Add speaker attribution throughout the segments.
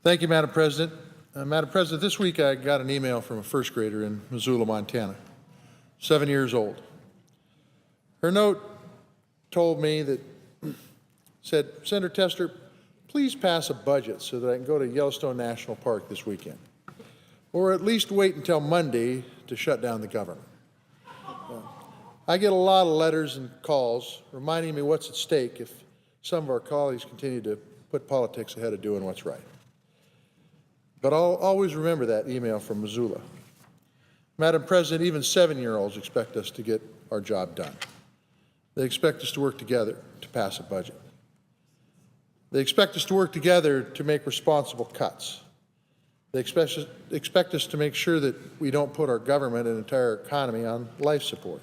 Speaker 1: Thank you, Madam President. Madam President, this week I got an email from a first grader in Missoula, Montana, 7 years old. Her note told me that, said, Senator Tester, please pass a budget so that I can go to Yellowstone National Park this weekend, or at least wait until Monday to shut down the government. I get a lot of letters and calls reminding me what's at stake if some of our colleagues continue to put politics ahead of doing what's right. But I'll always remember that email from Missoula. Madam President, even 7-year-olds expect us to get our job done. They expect us to work together to pass a budget. They expect us to work together to make responsible cuts. They expect us to make sure that we don't put our government and entire economy on life support.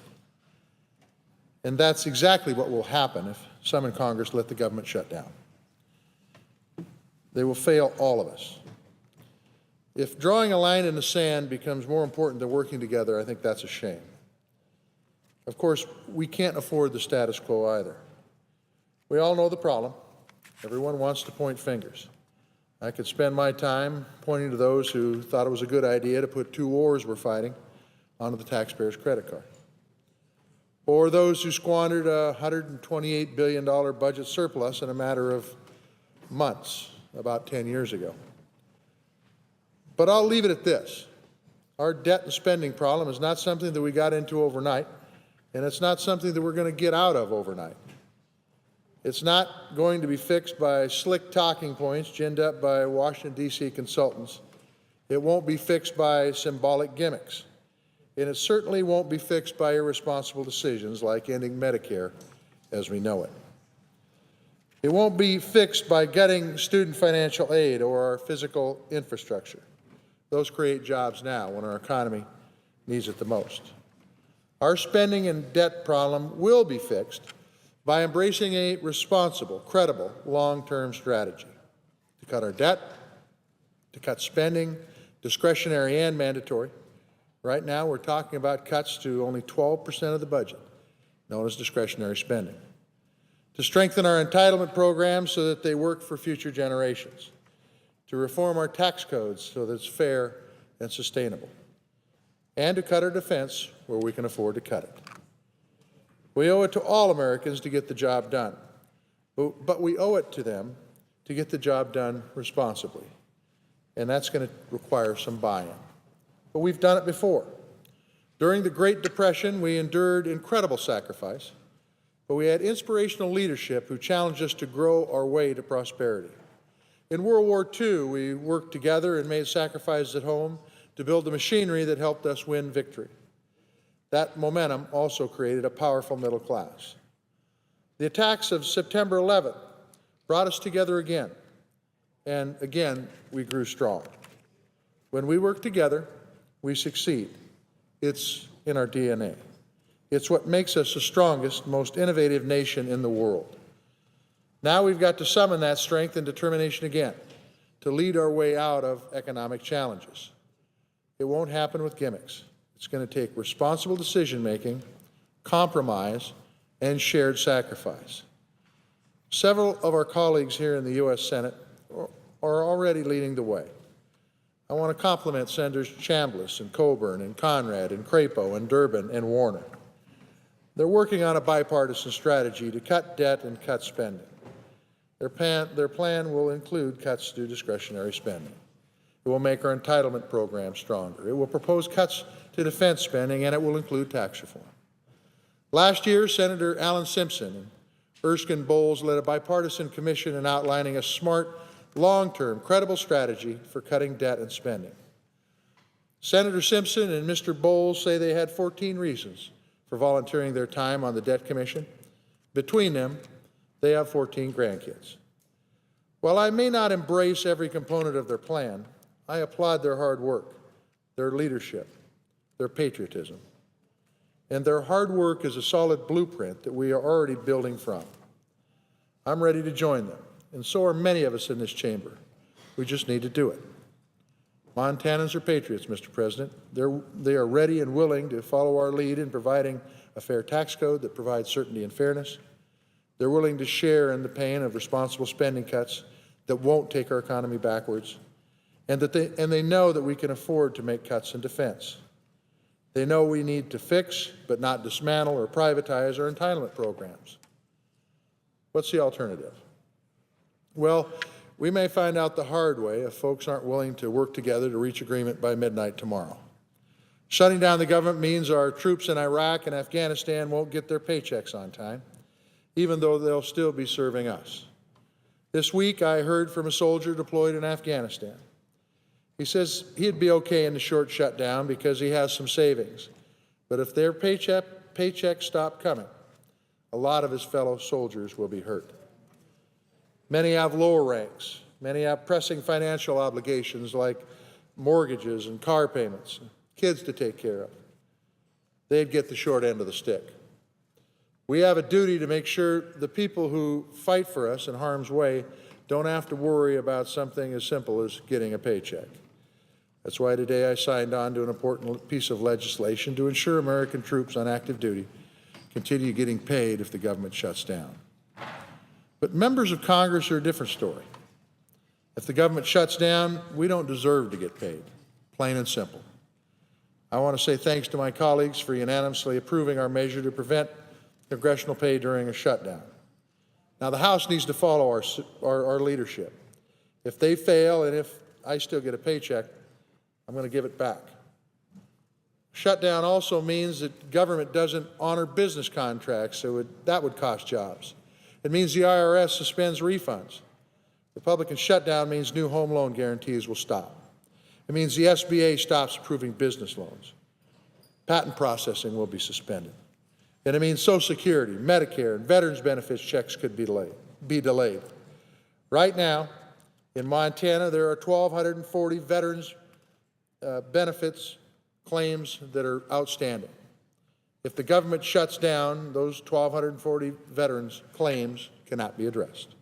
Speaker 1: And that's exactly what will happen if some in Congress let the government shut down. They will fail all of us. If drawing a line in the sand becomes more important than working together, I think that's a shame. Of course, we can't afford the status quo either. We all know the problem. Everyone wants to point fingers. I could spend my time pointing to those who thought it was a good idea to put 2 wars we're fighting onto the taxpayer's credit card, or those who squandered a $128 billion budget surplus in a matter of months about 10 years ago. But I'll leave it at this. Our debt and spending problem is not something that we got into overnight, and it's not something that we're going to get out of overnight. It's not going to be fixed by slick talking points ginned up by Washington, D.C. consultants. It won't be fixed by symbolic gimmicks. And it certainly won't be fixed by irresponsible decisions like ending Medicare as we know it. It won't be fixed by gutting student financial aid or our physical infrastructure. Those create jobs now when our economy needs it the most. Our spending and debt problem will be fixed by embracing a responsible, credible, long-term strategy to cut our debt, to cut spending, discretionary and mandatory. Right now, we're talking about cuts to only 12% of the budget, known as discretionary spending, to strengthen our entitlement programs so that they work for future generations, to reform our tax codes so that it's fair and sustainable, and to cut our defense where we can afford to cut it. We owe it to all Americans to get the job done, but we owe it to them to get the job done responsibly, and that's going to require some buy-in. But we've done it before. During the Great Depression, we endured incredible sacrifice, but we had inspirational leadership who challenged us to grow our way to prosperity. In World War II, we worked together and made sacrifices at home to build the machinery that helped us win victory. That momentum also created a powerful middle class. The attacks of September 11th brought us together again, and again, we grew strong. When we work together, we succeed. It's in our DNA. It's what makes us the strongest, most innovative nation in the world. Now we've got to summon that strength and determination again to lead our way out of economic challenges. It won't happen with gimmicks. It's going to take responsible decision-making, compromise, and shared sacrifice. Several of our colleagues here in the U.S. Senate are already leading the way. I want to compliment Senators Chambliss and Coburn and Conrad and Crapo and Durbin and Warner. They're working on a bipartisan strategy to cut debt and cut spending. Their plan will include cuts to discretionary spending. It will make our entitlement program stronger. It will propose cuts to defense spending, and it will include tax reform. Last year, Senator Alan Simpson and Erskine Bowles led a bipartisan commission in outlining a smart, long-term, credible strategy for cutting debt and spending. Senator Simpson and Mr. Bowles say they had 14 reasons for volunteering their time on the Debt Commission. Between them, they have 14 grandkids. While I may not embrace every component of their plan, I applaud their hard work, their leadership, their patriotism. And their hard work is a solid blueprint that we are already building from. I'm ready to join them, and so are many of us in this chamber. We just need to do it. Montanans are patriots, Mr. President. They are ready and willing to follow our lead in providing a fair tax code that provides certainty and fairness. They're willing to share in the pain of responsible spending cuts that won't take our economy backwards. and they know that we can afford to make cuts in defense. They know we need to fix, but not dismantle or privatize our entitlement programs. What's the alternative? Well, we may find out the hard way if folks aren't willing to work together to reach agreement by midnight tomorrow. Shutting down the government means our troops in Iraq and Afghanistan won't get their paychecks on time, even though they'll still be serving us. This week, I heard from a soldier deployed in Afghanistan. He says he'd be okay in the short shutdown because he has some savings. But if their paychecks stop coming, a lot of his fellow soldiers will be hurt. Many have lower ranks. Many have pressing financial obligations like mortgages and car payments, kids to take care of. They'd get the short end of the stick. We have a duty to make sure the people who fight for us in harm's way don't have to worry about something as simple as getting a paycheck. That's why today I signed on to an important piece of legislation to ensure American troops on active duty continue getting paid if the government shuts down. But members of Congress are a different story. If the government shuts down, we don't deserve to get paid, plain and simple. I want to say thanks to my colleagues for unanimously approving our measure to prevent congressional pay during a shutdown. Now, the House needs to follow our leadership. If they fail and if I still get a paycheck, I'm going to give it back. Shutdown also means that government doesn't honor business contracts, so that would cost jobs. It means the IRS suspends refunds. Republican shutdown means new home loan guarantees will stop. It means the SBA stops approving business loans. Patent processing will be suspended. And it means Social Security, Medicare, and veterans benefits checks could be delayed. Right now, in Montana, there are 1,240 veterans benefits claims that are outstanding. If the government shuts down, those 1,240 veterans claims cannot be addressed.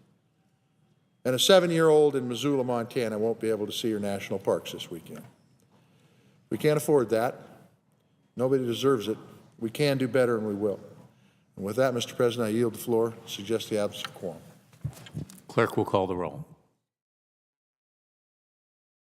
Speaker 1: And a 7-year-old in Missoula, Montana won't be able to see her national parks this weekend. We can't afford that. Nobody deserves it. We can do better, and we will. And with that, Mr. President, I yield the floor, suggest the absence of quorum.
Speaker 2: Clerk will call the roll.